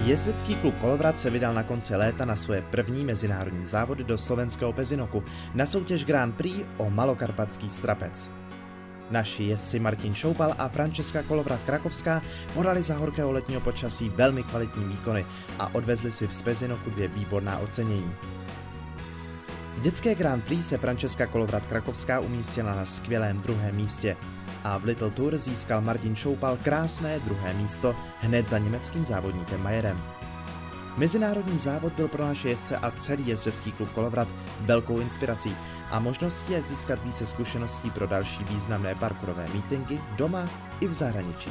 Jezdecký klub Kolovrat se vydal na konci léta na svoje první mezinárodní závody do slovenského Pezinoku na soutěž Grand Prix o Malokarpatský Strapec. Naši jezdci Martin Šoupal a Frančeska Kolovrat-Krakovská podali za horkého letního počasí velmi kvalitní výkony a odvezli si z Pezinoku 2 výborná ocenění. V dětské Grand Prix se Frančeska Kolovrat-Krakovská umístila na skvělém 2. místě a v Little Tour získal Martin Šoupal krásné 2. místo hned za německým závodníkem Mayerem. Mezinárodní závod byl pro naše jezdce a celý jezdecký klub Kolovrat velkou inspirací a možností, jak získat více zkušeností pro další významné parkourové mítinky doma i v zahraničí.